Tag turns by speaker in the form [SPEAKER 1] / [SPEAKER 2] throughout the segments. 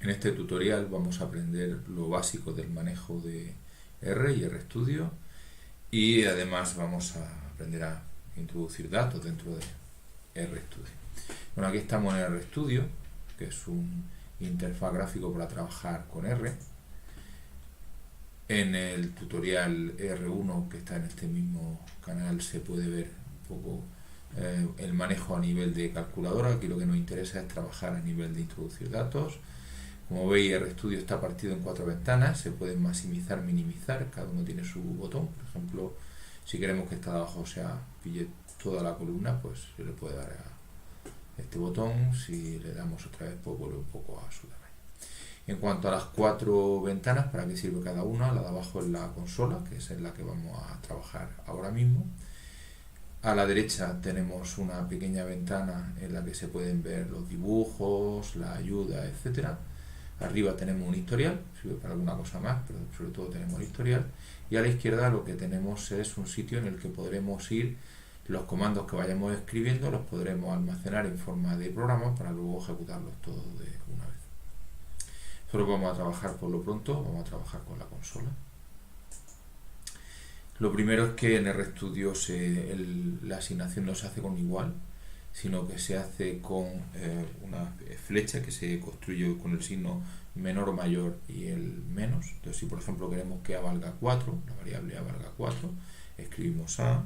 [SPEAKER 1] En este tutorial vamos a aprender lo básico del manejo de R y RStudio, y además vamos a aprender a introducir datos dentro de RStudio. Bueno, aquí estamos en RStudio, que es un interfaz gráfico para trabajar con R. En el tutorial R1 que está en este mismo canal se puede ver un poco el manejo a nivel de calculadora. Aquí lo que nos interesa es trabajar a nivel de introducir datos. Como veis, RStudio está partido en 4 ventanas, se pueden maximizar, minimizar, cada uno tiene su botón. Por ejemplo, si queremos que esta de abajo pille toda la columna, pues se le puede dar a este botón. Si le damos otra vez, pues vuelve un poco a su tamaño. En cuanto a las 4 ventanas, ¿para qué sirve cada una? La de abajo es la consola, que es en la que vamos a trabajar ahora mismo. A la derecha tenemos una pequeña ventana en la que se pueden ver los dibujos, la ayuda, etcétera. Arriba tenemos un historial, sirve para alguna cosa más, pero sobre todo tenemos el historial. Y a la izquierda lo que tenemos es un sitio en el que podremos ir, los comandos que vayamos escribiendo los podremos almacenar en forma de programa para luego ejecutarlos todos de una vez. Solo vamos a trabajar por lo pronto, vamos a trabajar con la consola. Lo primero es que en RStudio la asignación no se hace con igual, sino que se hace con una flecha que se construye con el signo menor o mayor y el menos. Entonces, si por ejemplo queremos que A valga 4, la variable A valga 4, escribimos A,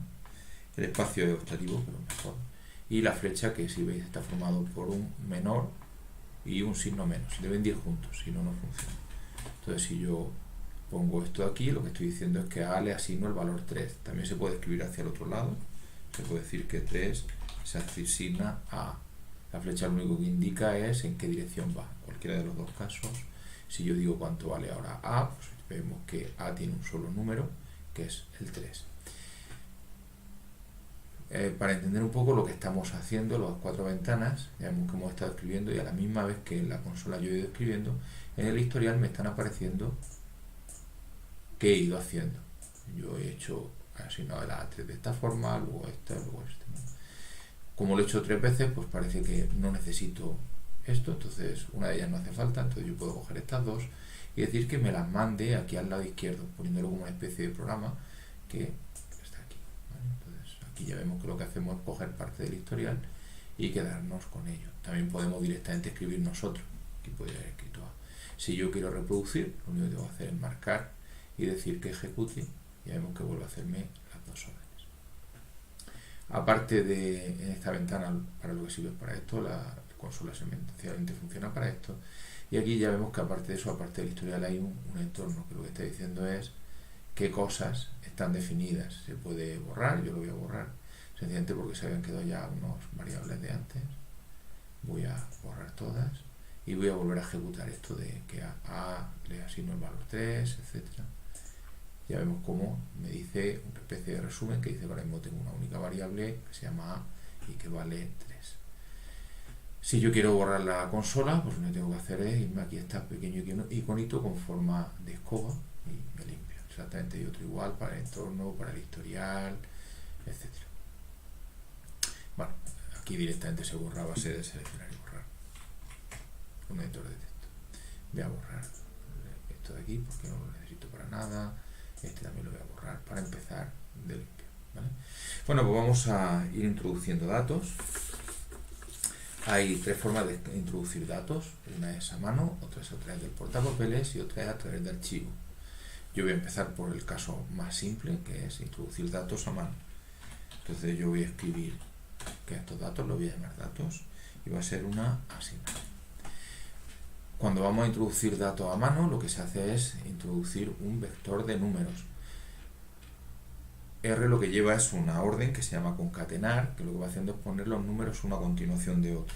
[SPEAKER 1] el espacio es optativo, pero mejor, y la flecha, que si veis está formado por un menor y un signo menos. Deben ir juntos, si no, no funciona. Entonces, si yo pongo esto aquí, lo que estoy diciendo es que a A le asigno el valor 3. También se puede escribir hacia el otro lado, se puede decir que 3 se asigna a. La flecha lo único que indica es en qué dirección va. Cualquiera de los dos casos, si yo digo cuánto vale ahora A, pues vemos que A tiene un solo número, que es el 3. Para entender un poco lo que estamos haciendo, las 4 ventanas, ya vemos que hemos estado escribiendo, y a la misma vez que en la consola yo he ido escribiendo, en el historial me están apareciendo qué he ido haciendo. Yo he hecho asignado la A3 de esta forma, luego esta, luego esta. Como lo he hecho 3 veces, pues parece que no necesito esto, entonces una de ellas no hace falta, entonces yo puedo coger estas dos y decir que me las mande aquí al lado izquierdo, poniéndolo como una especie de programa que está aquí, ¿vale? Entonces aquí ya vemos que lo que hacemos es coger parte del historial y quedarnos con ello. También podemos directamente escribir nosotros, aquí podría haber escrito A. Si yo quiero reproducir, lo único que tengo que hacer es marcar y decir que ejecute, y ya vemos que vuelve a hacerme las dos órdenes. Aparte de en esta ventana, para lo que sirve para esto, la consola sencillamente funciona para esto. Y aquí ya vemos que aparte de eso, aparte del historial, hay un entorno que lo que está diciendo es qué cosas están definidas. Se puede borrar, yo lo voy a borrar, sencillamente porque se habían quedado ya unas variables de antes. Voy a borrar todas y voy a volver a ejecutar esto de que a A le asigno el valor 3, etcétera. Ya vemos cómo me dice una especie de resumen que dice que ahora mismo tengo una única variable que se llama A y que vale 3. Si yo quiero borrar la consola, pues lo que tengo que hacer es irme aquí a este pequeño iconito con forma de escoba y me limpio. Exactamente, y otro igual para el entorno, para el historial, etc. Bueno, aquí directamente se borra a base de seleccionar y borrar un editor de texto. Voy a borrar esto de aquí porque no lo necesito para nada. Este también lo voy a borrar para empezar de limpio, ¿vale? Bueno, pues vamos a ir introduciendo datos. Hay 3 formas de introducir datos. Una es a mano, otra es a través del portapapeles y otra es a través de archivo. Yo voy a empezar por el caso más simple, que es introducir datos a mano. Entonces yo voy a escribir que a estos datos los voy a llamar datos y va a ser una asignación. Cuando vamos a introducir datos a mano, lo que se hace es introducir un vector de números. R lo que lleva es una orden que se llama concatenar, que lo que va haciendo es poner los números uno a continuación de otro.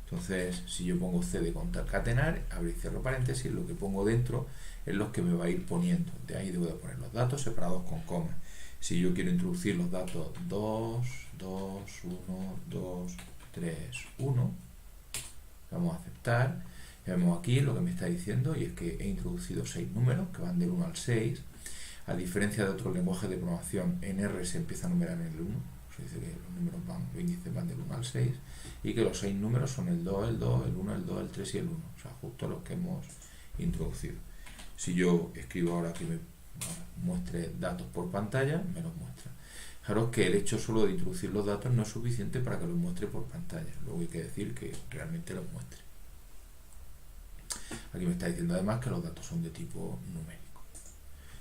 [SPEAKER 1] Entonces, si yo pongo C de concatenar, abro y cierro paréntesis, lo que pongo dentro es lo que me va a ir poniendo. De ahí debo de poner los datos separados con coma. Si yo quiero introducir los datos 2, 2, 1, 2, 3, 1, vamos a aceptar. Vemos aquí lo que me está diciendo, y es que he introducido 6 números que van del 1 al 6. A diferencia de otros lenguajes de programación, en R se empieza a numerar en el 1, pues dice que los índices van del 1 al 6 y que los 6 números son el 2, el 2, el 1, el 2, el 3 y el 1, o sea, justo los que hemos introducido. Si yo escribo ahora que me muestre datos por pantalla, me los muestra. Fijaros que el hecho solo de introducir los datos no es suficiente para que los muestre por pantalla, luego hay que decir que realmente los muestre. Aquí me está diciendo además que los datos son de tipo numérico.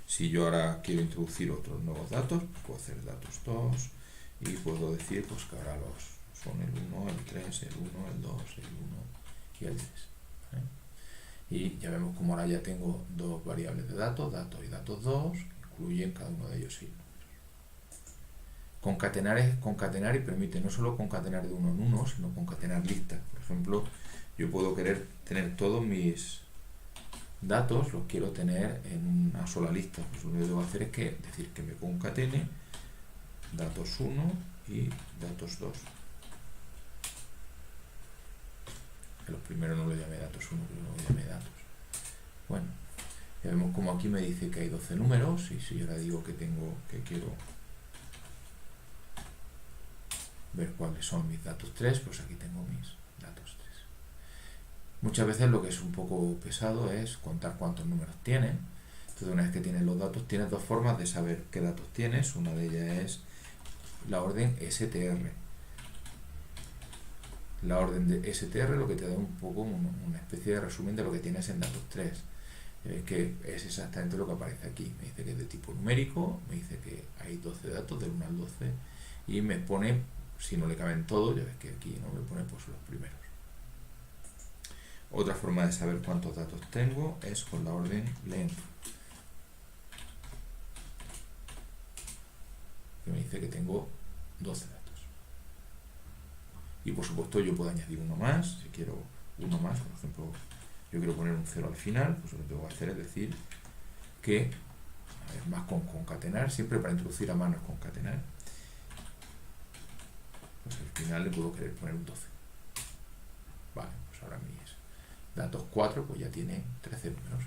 [SPEAKER 1] Si yo ahora quiero introducir otros nuevos datos, puedo hacer datos 2 y puedo decir pues que ahora son el 1, el 3, el 1, el 2, el 1 y el 3. ¿Vale? Y ya vemos como ahora ya tengo dos variables de datos y datos 2, incluyen cada uno de ellos 6 números. Concatenar es concatenar y permite no solo concatenar de uno en uno, sino concatenar listas. Por ejemplo, yo puedo querer tener todos mis datos, los quiero tener en una sola lista. Pues lo que debo hacer es decir que me concatene datos 1 y datos 2. Que los primeros no lo llamé datos 1, pero lo llamé datos. Bueno, ya vemos como aquí me dice que hay 12 números y si yo ahora digo que quiero ver cuáles son mis datos 3, pues aquí tengo mis datos 3. Muchas veces lo que es un poco pesado es contar cuántos números tienen. Entonces, una vez que tienes los datos, tienes dos formas de saber qué datos tienes. Una de ellas es la orden STR. La orden de STR lo que te da un poco una especie de resumen de lo que tienes en datos 3. Que es exactamente lo que aparece aquí. Me dice que es de tipo numérico, me dice que hay 12 datos, del 1 al 12, y me pone, si no le caben todos, ya ves que aquí no me pone pues los primeros. Otra forma de saber cuántos datos tengo es con la orden length, que me dice que tengo 12 datos. Y por supuesto yo puedo añadir uno más, si quiero uno más, por ejemplo, yo quiero poner un 0 al final, pues lo que tengo que hacer es decir que, más con concatenar, siempre para introducir a mano es concatenar, pues al final le puedo querer poner un 12. Vale, pues ahora mis datos 4 pues ya tiene 13 números.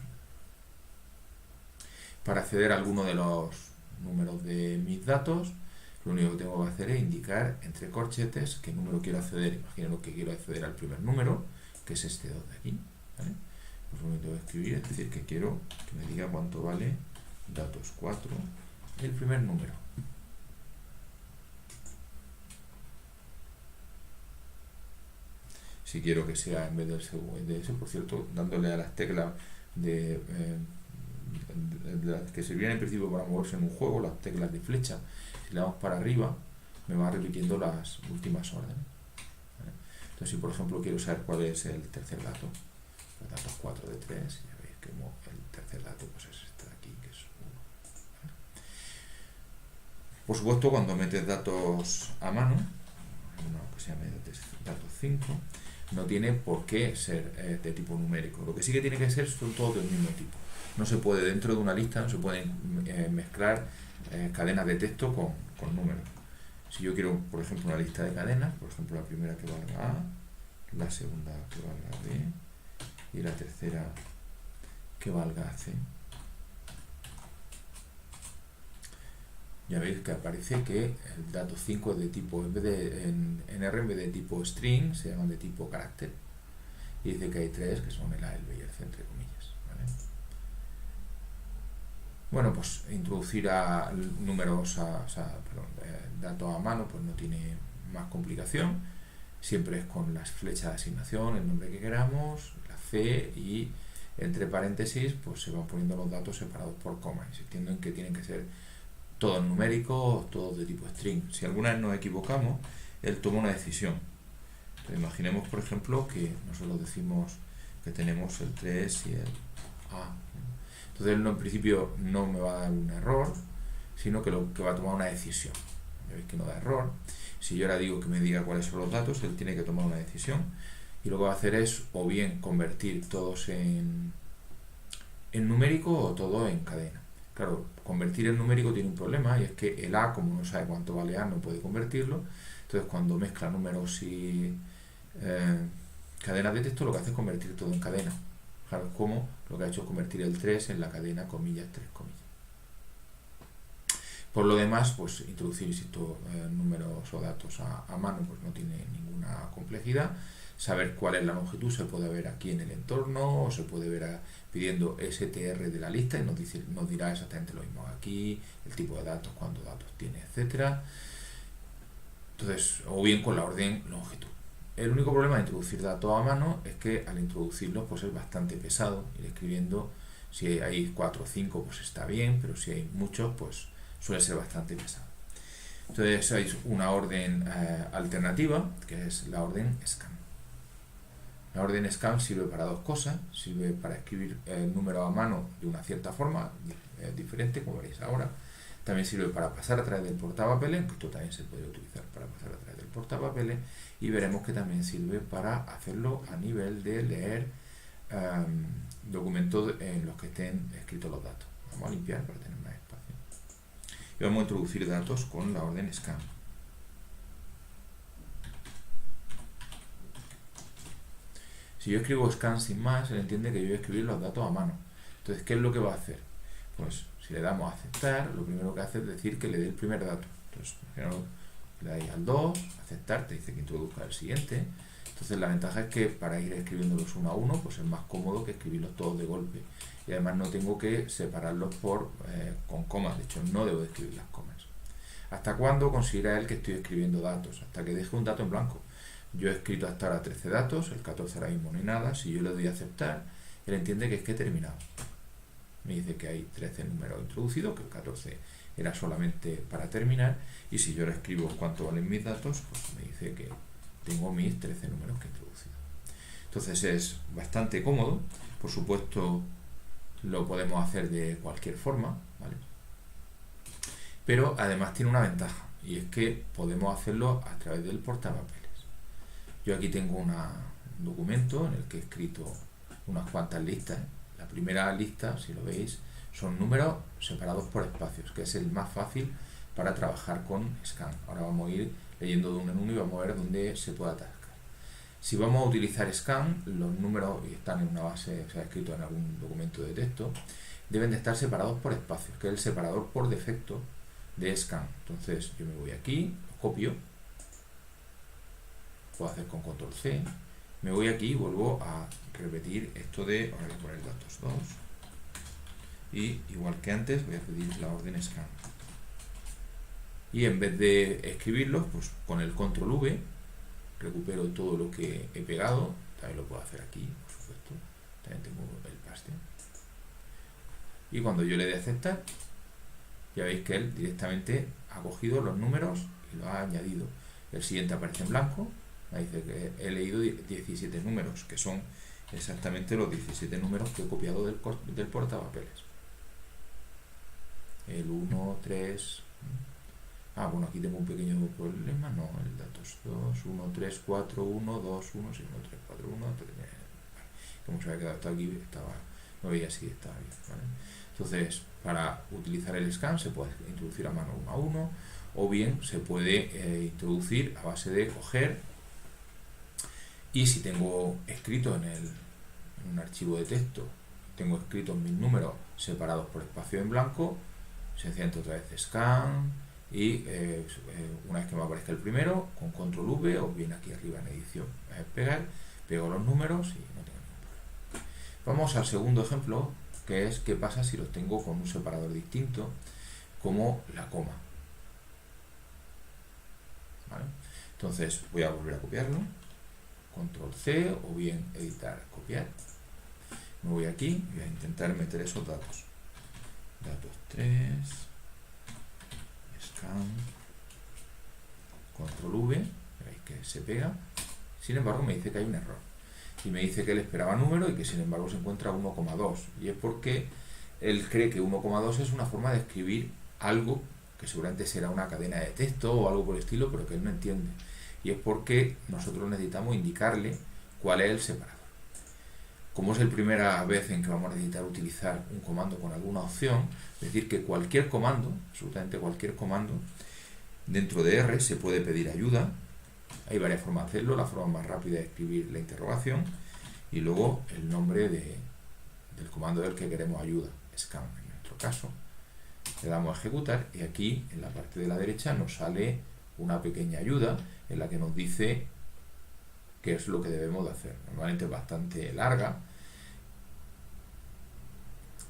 [SPEAKER 1] Para acceder a alguno de los números de mis datos, lo único que tengo que hacer es indicar entre corchetes qué número quiero acceder. Imagino que quiero acceder al primer número, que es este 2 de aquí. ¿Vale? Pues lo único que tengo que escribir es decir que quiero que me diga cuánto vale datos 4, el primer número. Si quiero que sea en vez del ese, por cierto, dándole a las teclas que sirvían en principio para moverse en un juego, las teclas de flecha, si le damos para arriba, me va repitiendo las últimas órdenes. ¿Vale? Entonces, si por ejemplo quiero saber cuál es el tercer dato, los datos 4 de 3, ya veis que el tercer dato pues es este de aquí, que es 1. ¿Vale? Por supuesto, cuando metes datos a mano, uno que se llame datos 5, no tiene por qué ser de tipo numérico. Lo que sí que tiene que ser son todos del mismo tipo. No se puede, dentro de una lista, no se pueden mezclar cadenas de texto con números. Si yo quiero, por ejemplo, una lista de cadenas, por ejemplo, la primera que valga A, la segunda que valga B y la tercera que valga C. Ya veis que aparece que el dato 5 es de tipo, en R en vez de tipo string, se llaman de tipo carácter. Y dice que hay 3 que son el A, el B y el C, entre comillas. ¿Vale? Bueno, pues introducir datos a mano pues no tiene más complicación. Siempre es con las flechas de asignación, el nombre que queramos, la C y entre paréntesis pues se van poniendo los datos separados por coma, insistiendo en que tienen que ser todos numéricos, todos de tipo string. Si alguna vez nos equivocamos, él toma una decisión. Entonces, imaginemos, por ejemplo, que nosotros decimos que tenemos el 3 y el A. Entonces, él en principio no me va a dar un error, sino que lo que va a tomar una decisión. Ya veis que no da error. Si yo ahora digo que me diga cuáles son los datos, él tiene que tomar una decisión. Y lo que va a hacer es o bien convertir todos en numérico o todo en cadena. Claro, convertir el numérico tiene un problema y es que el A, como no sabe cuánto vale A, no puede convertirlo. Entonces, cuando mezcla números y cadenas de texto, lo que hace es convertir todo en cadena. Claro, como lo que ha hecho es convertir el 3 en la cadena comillas 3 comillas. Por lo demás, pues introducir, insisto, números o datos a mano pues no tiene ninguna complejidad. Saber cuál es la longitud se puede ver aquí en el entorno, o se puede ver pidiendo STR de la lista y nos dirá exactamente lo mismo aquí, el tipo de datos, cuántos datos tiene, etcétera. Entonces, o bien con la orden longitud. El único problema de introducir datos a mano es que al introducirlos pues es bastante pesado ir escribiendo. Si hay 4 o 5 pues está bien, pero si hay muchos pues suele ser bastante pesado. Entonces hay una orden alternativa, que es la orden scan. La orden scan sirve para dos cosas. Sirve para escribir el número a mano de una cierta forma diferente, como veréis ahora. También sirve para pasar a través del portapapeles, que esto también se puede utilizar para pasar a través del portapapeles, y veremos que también sirve para hacerlo a nivel de leer documentos en los que estén escritos los datos. Vamos a limpiar para tener más espacio. Y vamos a introducir datos con la orden scan. Si yo escribo scan sin más, él entiende que yo voy a escribir los datos a mano. Entonces, ¿qué es lo que va a hacer? Pues si le damos a aceptar, lo primero que hace es decir que le dé el primer dato. Entonces, le dais al 2, aceptar, te dice que introduzca el siguiente. Entonces la ventaja es que para ir escribiéndolos uno a uno pues es más cómodo que escribirlos todos de golpe, y además no tengo que separarlos con comas. De hecho no debo de escribir las comas. ¿Hasta cuándo considera él que estoy escribiendo datos? Hasta que deje un dato en blanco. Yo he escrito hasta ahora 13 datos, el 14 ahora mismo no hay nada. Si yo le doy a aceptar, él entiende que es que he terminado. Me dice que hay 13 números introducidos, que el 14 era solamente para terminar, y si yo le escribo cuánto valen mis datos, pues me dice que tengo mis 13 números que he introducido. Entonces es bastante cómodo. Por supuesto lo podemos hacer de cualquier forma, ¿vale? Pero además tiene una ventaja, y es que podemos hacerlo a través del portapapeles. Yo aquí tengo un documento en el que he escrito unas cuantas listas. La primera lista, si lo veis, son números separados por espacios, que es el más fácil para trabajar con scan. Ahora vamos a ir leyendo de uno en uno y vamos a ver dónde se puede atascar. Si vamos a utilizar scan, los números están en una base, o sea, escrito en algún documento de texto, deben de estar separados por espacios, que es el separador por defecto de scan. Entonces yo me voy aquí, lo copio, puedo hacer con control C, me voy aquí y vuelvo a repetir esto de, ahora voy a poner datos 2, y igual que antes voy a pedir la orden scan. Y en vez de escribirlos, pues con el control V recupero todo lo que he pegado. También lo puedo hacer aquí, por supuesto. También tengo el paste. Y cuando yo le dé a aceptar, ya veis que él directamente ha cogido los números y los ha añadido. El siguiente aparece en blanco. Me dice que he leído 17 números, que son exactamente los 17 números que he copiado del portapapeles. El 1, 3... bueno, aquí tengo un pequeño problema. No, el datos 2, 1, 3, 4, 1, 2, 1, 6, 1, 3, 4, 1, 3. Vale. Como se había quedado hasta aquí, no veía si estaba bien. ¿Vale? Entonces, para utilizar el scan se puede introducir a mano 1 a 1, o bien se puede introducir a base de coger, y si tengo escrito en un archivo de texto, tengo escritos mis números separados por espacio en blanco, sencillamente otra vez scan, y una vez que me aparezca el primero, con control V, o bien aquí arriba en edición, pego los números y no tengo ningún problema. Vamos al segundo ejemplo, que es qué pasa si los tengo con un separador distinto, como la coma. ¿Vale? Entonces voy a volver a copiarlo, control C, o bien editar, copiar. Me voy aquí y voy a intentar meter esos datos. Datos 3, scan, control V, veis que se pega. Sin embargo me dice que hay un error, y me dice que él esperaba número y que sin embargo se encuentra 1,2, y es porque él cree que 1,2 es una forma de escribir algo que seguramente será una cadena de texto o algo por el estilo, pero que él no entiende, y es porque nosotros necesitamos indicarle cuál es el separador. Como es la primera vez en que vamos a necesitar utilizar un comando con alguna opción, es decir, que cualquier comando, absolutamente cualquier comando, dentro de R se puede pedir ayuda. Hay varias formas de hacerlo. La forma más rápida es escribir la interrogación y luego el nombre del comando del que queremos ayuda, scan en nuestro caso. Le damos a ejecutar y aquí en la parte de la derecha nos sale una pequeña ayuda en la que nos dice qué es lo que debemos de hacer. Normalmente es bastante larga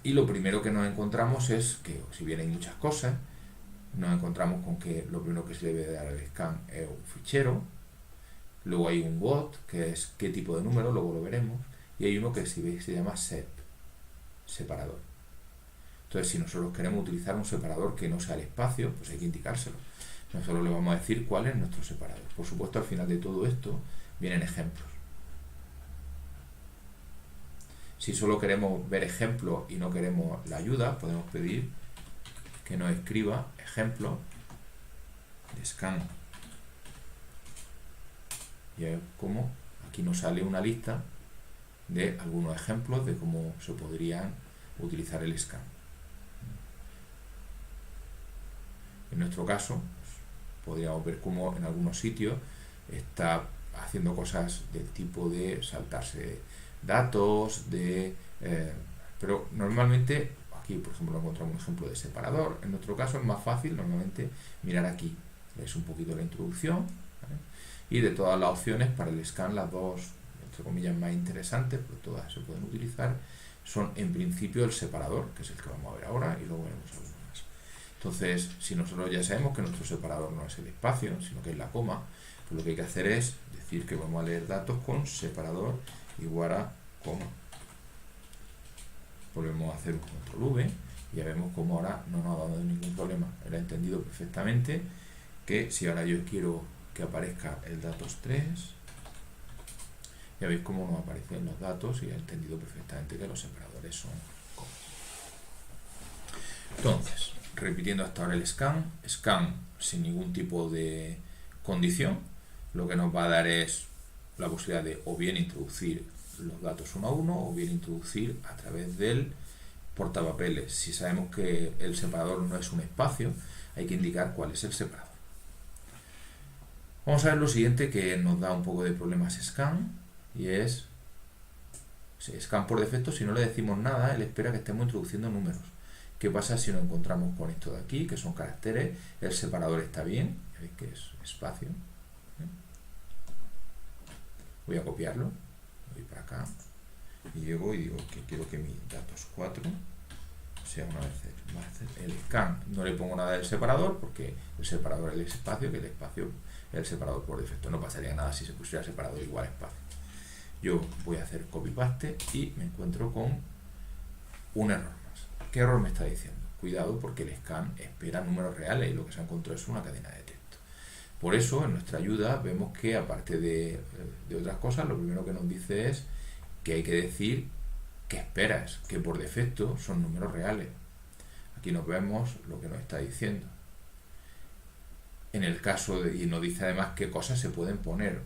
[SPEAKER 1] y lo primero que nos encontramos es que, si bien hay muchas cosas, nos encontramos con que lo primero que se le debe dar al scan es un fichero. Luego hay un what, que es qué tipo de número, luego lo veremos, y hay uno que, si veis, se llama sep, separador. Entonces, si nosotros queremos utilizar un separador que no sea el espacio, pues hay que indicárselo. Nosotros le vamos a decir cuál es nuestro separador. Por supuesto, al final de todo esto vienen ejemplos. Si solo queremos ver ejemplos y no queremos la ayuda, podemos pedir que nos escriba ejemplos de scan. Y es como aquí nos sale una lista de algunos ejemplos de cómo se podrían utilizar el scan. En nuestro caso, pues, podríamos ver cómo en algunos sitios está haciendo cosas del tipo de saltarse datos, pero normalmente aquí, por ejemplo, encontramos un ejemplo de separador. En nuestro caso es más fácil normalmente mirar aquí. Es un poquito la introducción, ¿vale? Y de todas las opciones para el scan, las dos, entre comillas, más interesantes, pero todas se pueden utilizar, son en principio el separador, que es el que vamos a ver ahora, y luego veremos algunos más. Entonces, si nosotros ya sabemos que nuestro separador no es el espacio, sino que es la coma, pues lo que hay que hacer es decir que vamos a leer datos con separador igual a coma. Volvemos a hacer un control V y ya vemos cómo ahora no nos ha dado ningún problema. Él ha entendido perfectamente que si ahora yo quiero que aparezca el datos 3, ya veis cómo nos aparecen los datos y ha entendido perfectamente que los separadores son comas. Entonces, repitiendo hasta ahora el scan sin ningún tipo de condición, lo que nos va a dar es la posibilidad de o bien introducir los datos uno a uno o bien introducir a través del portapapeles. Si sabemos que el separador no es un espacio, hay que indicar cuál es el separador. Vamos a ver lo siguiente que nos da un poco de problemas scan, y es scan por defecto. Si no le decimos nada, él espera que estemos introduciendo números. ¿Qué pasa si nos encontramos con esto de aquí, que son caracteres? El separador está bien, ya veis que es espacio. Voy a copiarlo, voy para acá y llego y digo que quiero que mi datos 4 sea una vez el scan. No le pongo nada del separador porque el separador es el espacio, que el espacio es el separador por defecto. No pasaría nada si se pusiera separador igual espacio. Yo voy a hacer copy paste y me encuentro con un error más. ¿Qué error me está diciendo? Cuidado, porque el scan espera números reales y lo que se ha encontrado es una cadena de texto. Por eso, en nuestra ayuda, vemos que aparte de otras cosas, lo primero que nos dice es que hay que decir que esperas, que por defecto son números reales. Aquí nos vemos lo que nos está diciendo. En el caso y nos dice además qué cosas se pueden poner.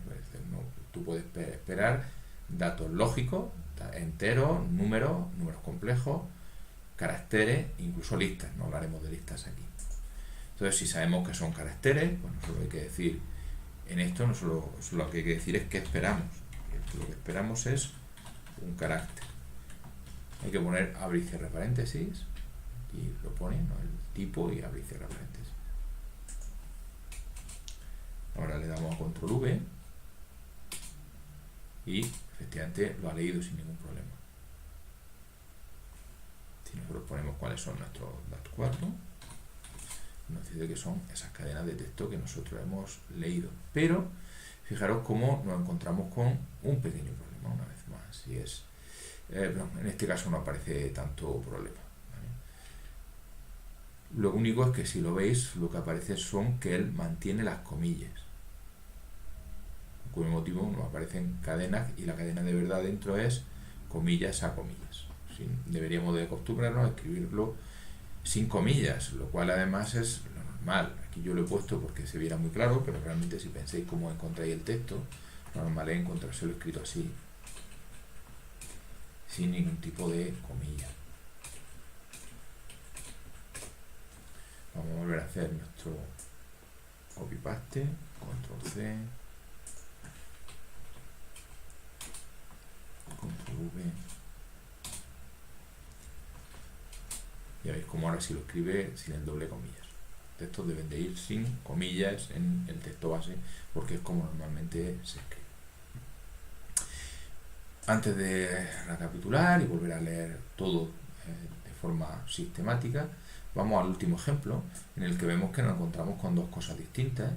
[SPEAKER 1] Tú puedes esperar datos lógicos, enteros, números complejos, caracteres, incluso listas. No hablaremos de listas aquí. Entonces, si sabemos que son caracteres, pues nosotros hay que decir, en esto lo que hay que decir es que esperamos. Lo que esperamos es un carácter. Hay que poner abre y cierra paréntesis, y lo pone, ¿no?, el tipo, y abre y cierra paréntesis. Ahora le damos a control V y efectivamente lo ha leído sin ningún problema. Si nosotros ponemos cuáles son nuestros datos 4, nos dice que son esas cadenas de texto que nosotros hemos leído. Pero fijaros cómo nos encontramos con un pequeño problema una vez más, y es en este caso no aparece tanto problema, ¿vale? Lo único es que, si lo veis, lo que aparece son que él mantiene las comillas, por cuyo motivo nos aparecen cadenas, y la cadena de verdad dentro es comillas a comillas. Deberíamos de acostumbrarnos a escribirlo sin comillas, lo cual además es lo normal. Aquí yo lo he puesto porque se viera muy claro, pero realmente si pensáis cómo encontráis el texto, lo normal es encontrárselo escrito así, sin ningún tipo de comilla. Vamos a volver a hacer nuestro copy paste, control C, control V, Ya veis como ahora si lo escribe sin el doble comillas. Textos deben de ir sin comillas en el texto base, porque es como normalmente se escribe. Antes de recapitular y volver a leer todo de forma sistemática, vamos al último ejemplo, en el que vemos que nos encontramos con dos cosas distintas.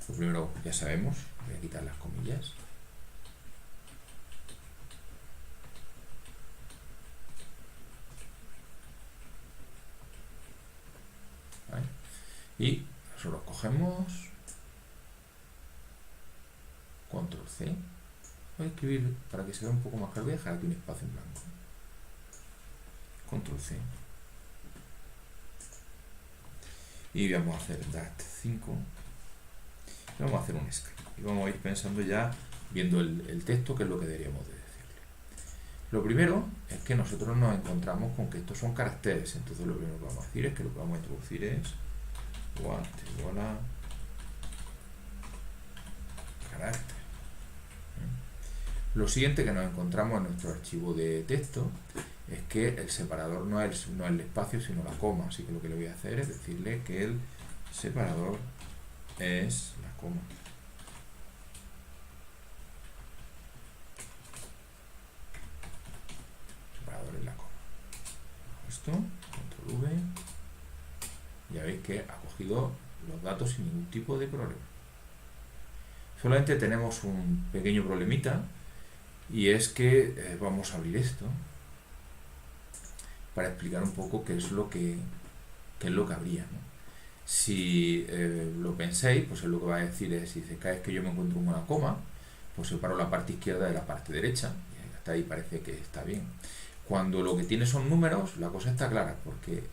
[SPEAKER 1] Lo primero, ya sabemos, voy a quitar las comillas. ¿Vale? Y nosotros cogemos control C. Voy a escribir para que se vea un poco más claro. Voy a dejar aquí un espacio en blanco. Control C. Y vamos a hacer DAT5. Y vamos a hacer un script. Y vamos a ir pensando ya, viendo el texto, qué es lo que deberíamos de decirle. Lo primero es que nosotros nos encontramos con que estos son caracteres. Entonces lo primero que vamos a decir es que lo que vamos a introducir es what igual a carácter. Lo siguiente que nos encontramos en nuestro archivo de texto es que el separador no es el espacio sino la coma, así que lo que le voy a hacer es decirle que el separador es la coma. Separador es la coma. Esto, control V, ya veis que ha cogido los datos sin ningún tipo de problema. Solamente tenemos un pequeño problemita, y es que vamos a abrir esto para explicar un poco qué es lo que habría, ¿no? Si lo pensáis, pues lo que va a decir es, si dice, cada vez que yo me encuentro en una coma, pues separo la parte izquierda de la parte derecha, y hasta ahí parece que está bien. Cuando lo que tiene son números, la cosa está clara, porque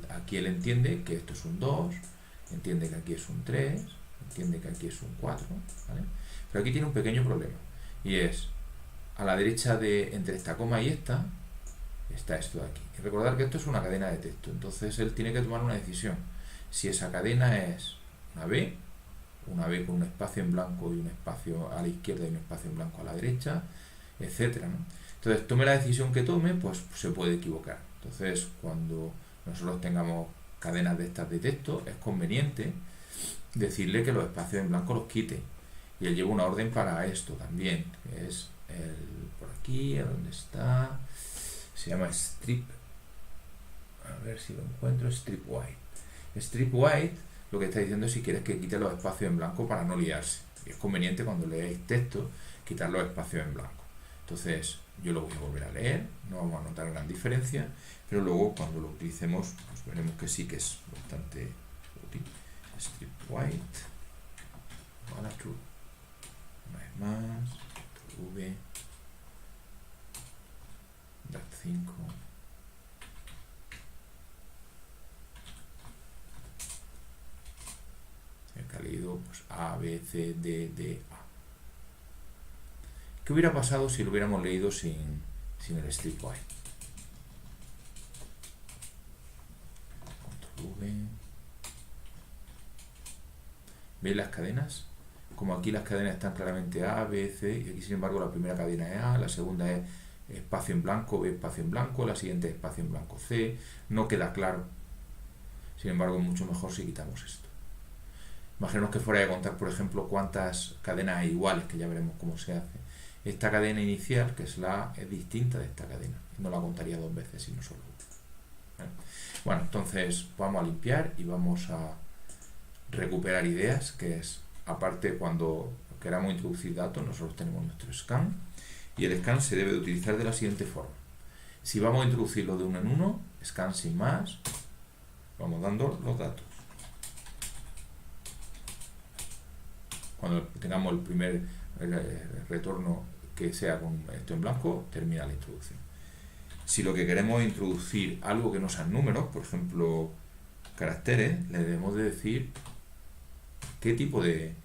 [SPEAKER 1] aquí él entiende que esto es un 2, entiende que aquí es un 3, entiende que aquí es un 4, ¿vale? Pero aquí tiene un pequeño problema, y es, a la derecha entre esta coma y esta, está esto de aquí. Y recordar que esto es una cadena de texto, entonces él tiene que tomar una decisión. Si esa cadena es una B con un espacio en blanco y un espacio a la izquierda y un espacio en blanco a la derecha, etcétera, ¿no? Entonces, tome la decisión que tome, pues se puede equivocar. Entonces, cuando nosotros tengamos cadenas de estas de texto, es conveniente decirle que los espacios en blanco los quite. Y él lleva una orden para esto también, que es por aquí, a donde está, se llama strip, a ver si lo encuentro, strip white. Strip white lo que está diciendo es si quieres que quite los espacios en blanco para no liarse. Y es conveniente cuando leáis texto quitar los espacios en blanco. Entonces yo lo voy a volver a leer, no vamos a notar gran diferencia, pero luego cuando lo utilicemos pues veremos que sí que es bastante útil. Strip white, para true. Una vez más, V, DAT5. El que ha leído pues, A, B, C, D, D, A. ¿Qué hubiera pasado si lo hubiéramos leído sin el strip white? Control V. ¿Veis las cadenas? Como aquí las cadenas están claramente A, B, C, y aquí sin embargo la primera cadena es A, la segunda es espacio en blanco, B, espacio en blanco, la siguiente es espacio en blanco, C, no queda claro. Sin embargo, mucho mejor si quitamos esto. Imaginemos que fuera a contar, por ejemplo, cuántas cadenas hay iguales, que ya veremos cómo se hace. Esta cadena inicial, que es la es distinta de esta cadena, no la contaría dos veces, sino solo una. ¿Vale? Bueno, entonces vamos a limpiar y vamos a recuperar ideas, que es, aparte cuando queramos introducir datos, nosotros tenemos nuestro scan, y el scan se debe de utilizar de la siguiente forma. Si vamos a introducirlo de uno en uno, scan sin más, vamos dando los datos. Cuando tengamos el primer retorno que sea con esto en blanco, termina la introducción. Si lo que queremos es introducir algo que no sean números, por ejemplo, caracteres, le debemos de decir qué tipo de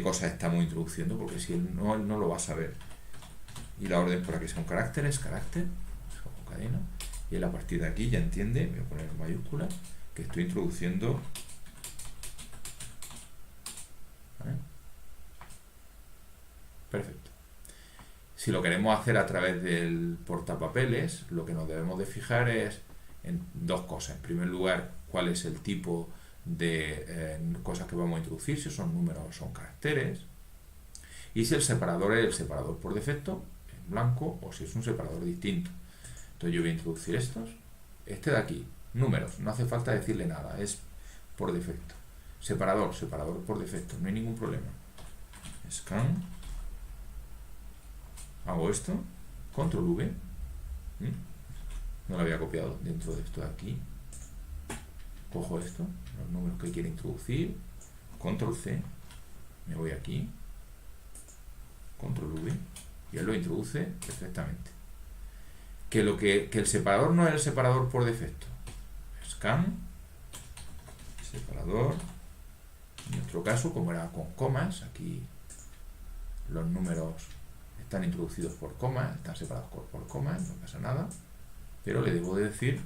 [SPEAKER 1] cosas estamos introduciendo, porque si él no lo va a saber. Y la orden para que sea un carácter es carácter, o cadena, y él a partir de aquí ya entiende, voy a poner en mayúscula, que estoy introduciendo. ¿Vale? Perfecto. Si lo queremos hacer a través del portapapeles, lo que nos debemos de fijar es en dos cosas. En primer lugar, cuál es el tipo de cosas que vamos a introducir, si son números o son caracteres, y si el separador es el separador por defecto, en blanco, o si es un separador distinto. Entonces yo voy a introducir estos. Este de aquí, números, no hace falta decirle nada, es por defecto. Separador, separador por defecto, no hay ningún problema. Scan. Hago esto, control V. No lo había copiado dentro de esto de aquí. Cojo esto, los números que quiero introducir, control C, me voy aquí, control V, y él lo introduce perfectamente. Que el separador no es el separador por defecto. Scan, separador, en nuestro caso, como era con comas, aquí los números están introducidos por comas, están separados por comas, no pasa nada, pero le debo de decir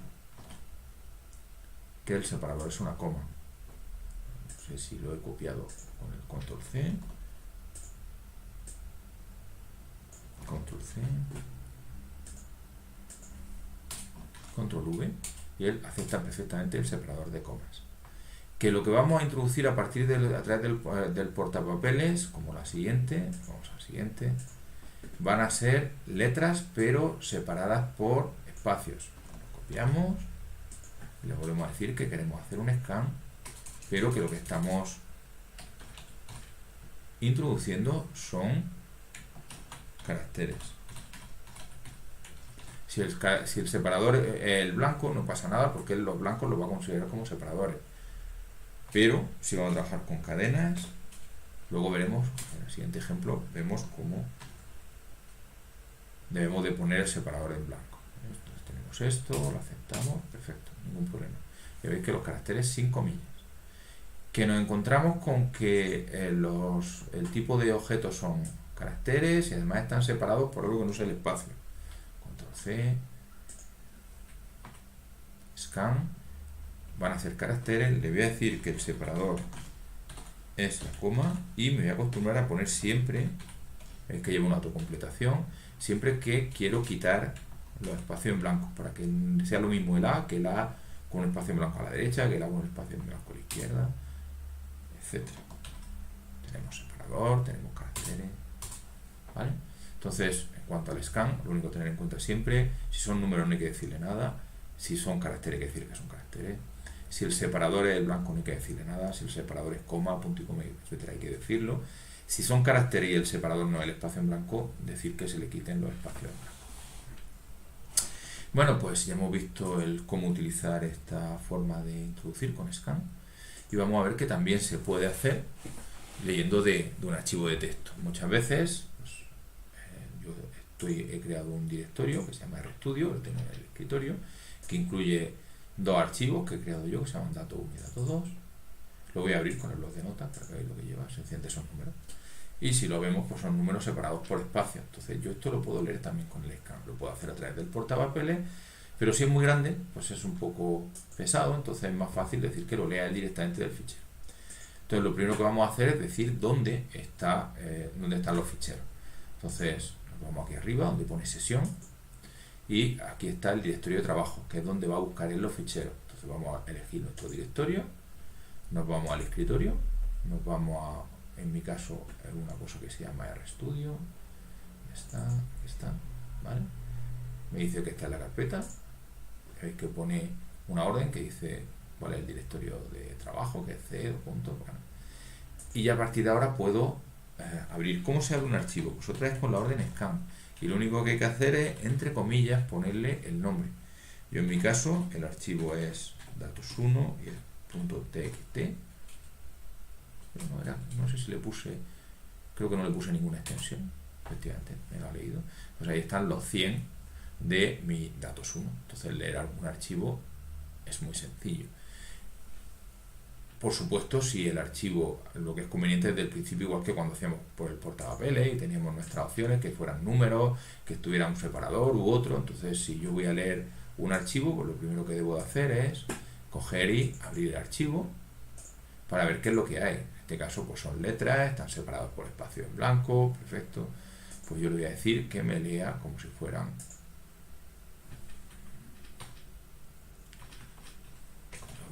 [SPEAKER 1] que el separador es una coma. No sé si lo he copiado con el control C, control C, control V, y él acepta perfectamente el separador de comas. Que lo que vamos a introducir a través del portapapeles, como la siguiente, vamos a la siguiente, van a ser letras pero separadas por espacios. Copiamos y le volvemos a decir que queremos hacer un scan, pero que lo que estamos introduciendo son caracteres. Si el separador es el blanco, no pasa nada porque los blancos los va a considerar como separadores. Pero si vamos a trabajar con cadenas, luego veremos, en el siguiente ejemplo, vemos cómo debemos de poner el separador en blanco. Entonces tenemos esto, lo aceptamos, perfecto, ningún problema. Ya veis que los caracteres sin comillas. Que nos encontramos con que el tipo de objetos son caracteres y además están separados por algo que no es el espacio. Control C, scan, van a ser caracteres, le voy a decir que el separador es la coma y me voy a acostumbrar a poner siempre, es que lleva una autocompletación, siempre que quiero quitar los espacios en blanco, para que sea lo mismo el A que el A con un espacio en blanco a la derecha, que el A con un espacio en blanco a la izquierda, etc. Tenemos separador, tenemos caracteres, ¿vale? Entonces, en cuanto al scan, lo único que tener en cuenta siempre, si son números no hay que decirle nada, si son caracteres hay que decir que son caracteres, si el separador es el blanco no hay que decirle nada, si el separador es coma, punto y coma, etcétera, hay que decirlo. Si son caracteres y el separador no es el espacio en blanco, decir que se le quiten los espacios en blanco. Bueno, pues ya hemos visto cómo utilizar esta forma de introducir con scan y vamos a ver que también se puede hacer leyendo de un archivo de texto. Muchas veces pues, he creado un directorio que se llama RStudio, lo tengo en el escritorio, que incluye dos archivos que he creado yo que se llaman dato 1 y dato 2. Lo voy a abrir con el bloc de notas para que veáis lo que lleva, sencillamente son números. Y si lo vemos, pues son números separados por espacio. Entonces yo esto lo puedo leer también con el scan. Lo puedo hacer a través del portapapeles, pero si es muy grande, pues es un poco pesado, entonces es más fácil decir que lo lea él directamente del fichero. Entonces lo primero que vamos a hacer es decir dónde están los ficheros. Entonces nos vamos aquí arriba, donde pone sesión, y aquí está el directorio de trabajo, que es donde va a buscar él los ficheros. Entonces vamos a elegir nuestro directorio, nos vamos al escritorio, nos vamos a, en mi caso, una cosa que se llama RStudio, aquí está, ¿vale? Me dice que está en la carpeta, veis que pone una orden que dice cuál es el directorio de trabajo, que es C, punto, bueno. Y ya a partir de ahora puedo abrir. ¿Cómo se abre un archivo? Pues otra vez con la orden scan, y lo único que hay que hacer es, entre comillas, ponerle el nombre. Yo en mi caso, el archivo es datos1 y es .txt. No sé si le puse, creo que no le puse ninguna extensión, efectivamente, me lo ha leído. Pues ahí están los 100 de mi datos1. Entonces leer algún archivo es muy sencillo. Por supuesto, si el archivo, lo que es conveniente desde el principio, igual que cuando hacíamos por el portapapeles y teníamos nuestras opciones, que fueran números, que estuviera un separador u otro. Entonces, si yo voy a leer un archivo, pues lo primero que debo de hacer es coger y abrir el archivo para ver qué es lo que hay. En este caso, pues son letras, están separados por espacios en blanco, perfecto. Pues yo le voy a decir que me lea como si fueran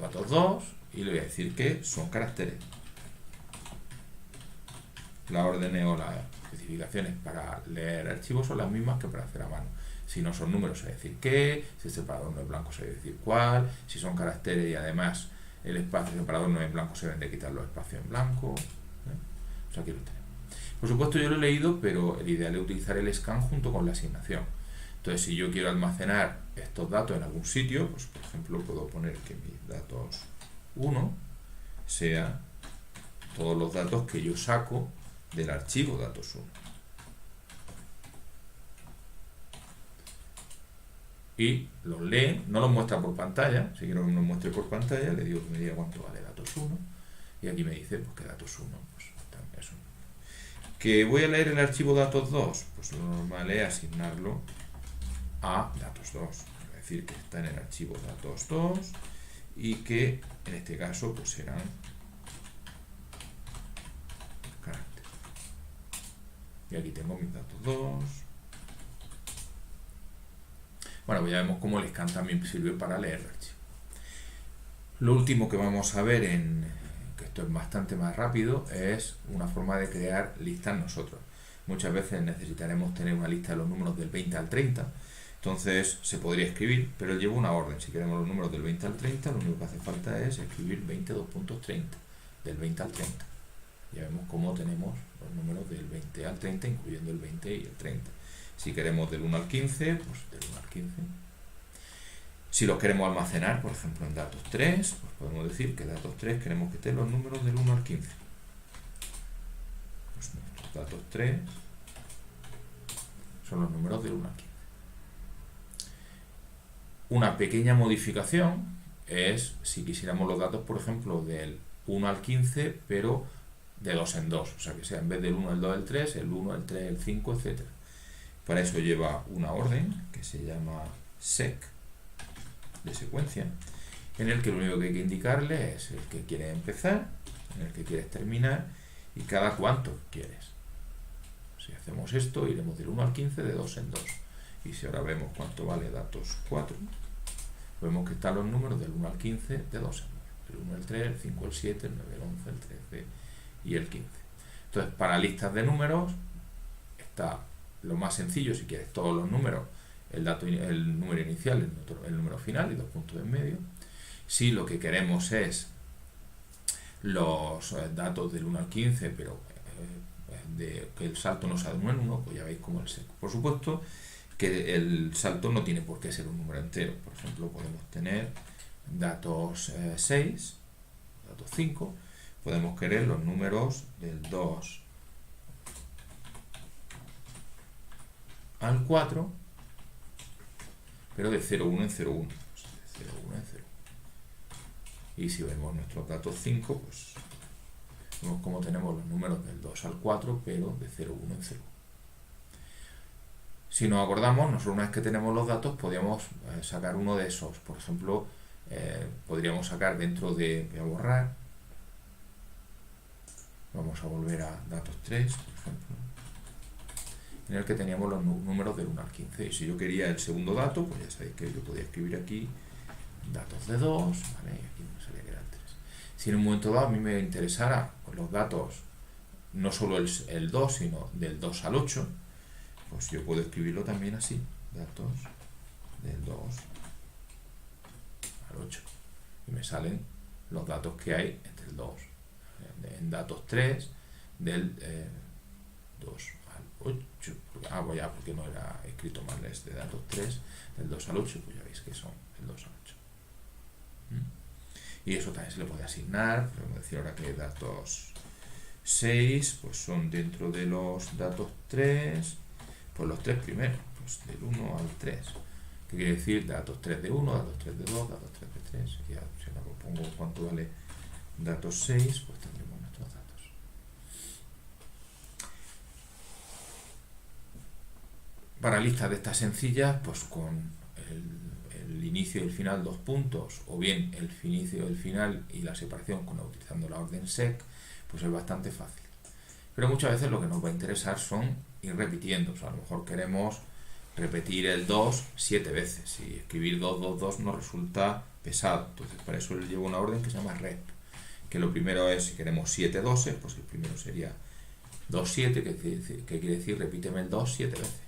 [SPEAKER 1] datos 2 y le voy a decir que son caracteres. Las órdenes o las especificaciones para leer archivos son las mismas que para hacer a mano. Si no son números, se va a decir qué, si el separador no es blanco, se va a decir cuál, si son caracteres y además el espacio separador no es blanco, se deben de quitar los espacios en blanco. Pues aquí lo tenemos. Por supuesto yo lo he leído, pero el ideal es utilizar el scan junto con la asignación. Entonces, si yo quiero almacenar estos datos en algún sitio, pues por ejemplo puedo poner que mis datos 1 sea todos los datos que yo saco del archivo datos 1. Y los lee, no los muestra por pantalla. Si quiero que me los muestre por pantalla, le digo que me diga cuánto vale datos 1. Y aquí me dice pues, que datos 1 pues, es 1. ¿Que voy a leer el archivo datos 2? Pues lo normal es asignarlo a datos 2. Es decir, que está en el archivo datos 2 y que en este caso pues serán caracteres. Y aquí tengo mis datos 2. Bueno, pues ya vemos cómo el scan también sirve para leer el archivo. Lo último que vamos a ver, que esto es bastante más rápido, es una forma de crear listas nosotros. Muchas veces necesitaremos tener una lista de los números del 20 al 30, entonces se podría escribir, pero lleva una orden. Si queremos los números del 20 al 30, lo único que hace falta es escribir 20.2.30, del 20 al 30. Ya vemos cómo tenemos los números del 20 al 30, incluyendo el 20 y el 30. Si queremos del 1 al 15, pues del 1 al 15. Si los queremos almacenar, por ejemplo, en datos 3, pues podemos decir que datos 3 queremos que estén los números del 1 al 15. Pues nuestros datos 3 son los números del 1 al 15. Una pequeña modificación es si quisiéramos los datos, por ejemplo, del 1 al 15, pero de 2 en 2. O sea, que sea en vez del 1, el 2, el 3, el 1, el 3, el 5, etc. Para eso lleva una orden que se llama sec, de secuencia, en el que lo único que hay que indicarle es el que quieres empezar, en el que quieres terminar y cada cuánto quieres. Si hacemos esto, iremos del 1 al 15 de 2 en 2. Y si ahora vemos cuánto vale datos 4, vemos que están los números del 1 al 15 de 2 en 2. El 1, el 3, el 5, el 7, el 9, el 11, el 13 y el 15. Entonces, para listas de números está lo más sencillo, si quieres todos los números, el número inicial, el número final y 2 puntos en medio. Si lo que queremos es los datos del 1 al 15, pero que el salto no sea de 1 en 1, pues ya veis como el sec. Por supuesto que el salto no tiene por qué ser un número entero. Por ejemplo, podemos tener datos 6, datos 5, podemos querer los números del 2 al 4, pero de 0,1 en 0,1. De 0,1 en 0. Y si vemos nuestros datos 5, pues vemos cómo tenemos los números del 2 al 4, pero de 0,1 en 0. Si nos acordamos, nosotros una vez que tenemos los datos, podríamos sacar uno de esos. Por ejemplo, podríamos sacar dentro de... Voy a borrar. Vamos a volver a datos 3, por ejemplo, en el que teníamos los números del 1 al 15. Y si yo quería el segundo dato, pues ya sabéis que yo podía escribir aquí datos de 2, ¿vale? Y aquí me salía que era el 3. Si en un momento dado a mí me interesara pues, los datos, no solo el 2, sino del 2 al 8, pues yo puedo escribirlo también así, datos del 2 al 8. Y me salen los datos que hay entre el 2. En datos 3, del 2 al 8. Pues ya, porque no era escrito mal este datos 3, del 2 al 8, pues ya veis que son del 2 al 8. Y eso también se le puede asignar. Podemos decir ahora que datos 6, pues son dentro de los datos 3, pues los 3 primeros, pues del 1 al 3. ¿Qué quiere decir? Datos 3 de 1, datos 3 de 2, datos 3 de 3. Y ya, si ahora pongo cuánto vale datos 6, pues tendremos nuestros datos. Para listas de estas sencillas, pues con el inicio y el final 2 puntos, o bien el inicio y el final y la separación utilizando la orden sec, pues es bastante fácil. Pero muchas veces lo que nos va a interesar son ir repitiendo. O sea, a lo mejor queremos repetir el 2 7 veces. Y escribir 2, 2, 2 nos resulta pesado. Entonces, para eso le llevo una orden que se llama rep. Que lo primero es, si queremos 7 doses, pues el primero sería 2, 7, que quiere decir repíteme el 2 7 veces.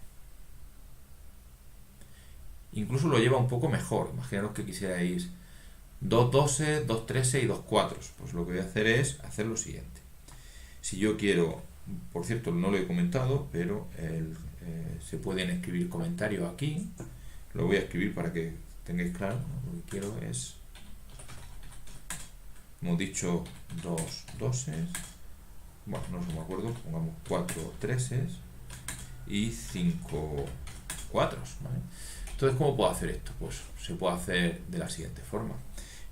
[SPEAKER 1] Incluso lo lleva un poco mejor. Imaginaros que quisierais 2 doses, 2 13 y 2 4. Pues lo que voy a hacer es hacer lo siguiente. Si yo quiero, por cierto, no lo he comentado, pero se pueden escribir comentarios aquí. Lo voy a escribir para que tengáis claro, ¿no? Lo que quiero es, hemos dicho 2 doses, bueno, no me acuerdo, pongamos 4 treses y 5 4, ¿vale? Entonces, ¿cómo puedo hacer esto? Pues se puede hacer de la siguiente forma.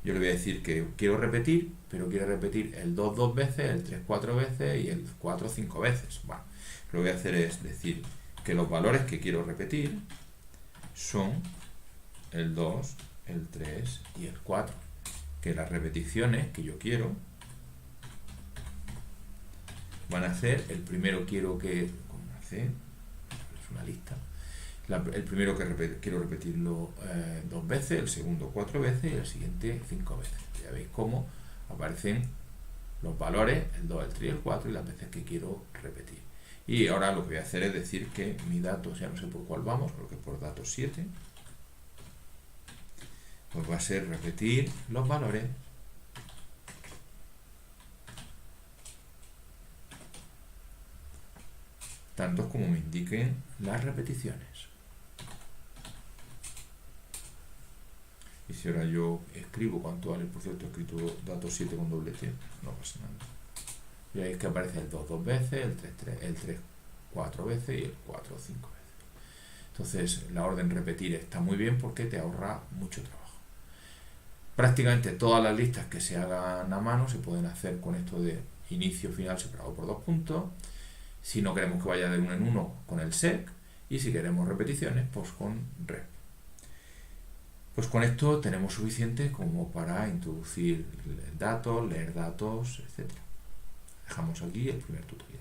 [SPEAKER 1] Yo le voy a decir que quiero repetir, pero quiero repetir el 2 2 veces, el 3 4 veces y el 4 5 veces. Bueno, lo que voy a hacer es decir que los valores que quiero repetir son el 2, el 3 y el 4. Que las repeticiones que yo quiero van a ser, el primero quiero que, con una C, es una lista, el primero que quiero repetirlo 2 veces, el segundo 4 veces y el siguiente 5 veces. Ya veis cómo aparecen los valores, el 2, el 3 y el 4 y las veces que quiero repetir. Y ahora lo que voy a hacer es decir que mi datos, ya no sé por cuál vamos, creo que por datos 7, pues va a ser repetir los valores tantos como me indiquen las repeticiones. Y si ahora yo escribo cuánto vale, por cierto, he escrito datos 7 con doble T, no pasa nada. Y veis que aparece el 2 2 veces, el 3 4 veces y el 4 5 veces. Entonces la orden repetir está muy bien porque te ahorra mucho trabajo. Prácticamente todas las listas que se hagan a mano se pueden hacer con esto de inicio final separado por 2 puntos. Si no queremos que vaya de uno en uno, con el sec. Y si queremos repeticiones, pues con rep. Pues con esto tenemos suficiente como para introducir datos, leer datos, etc. Dejamos aquí el primer tutorial.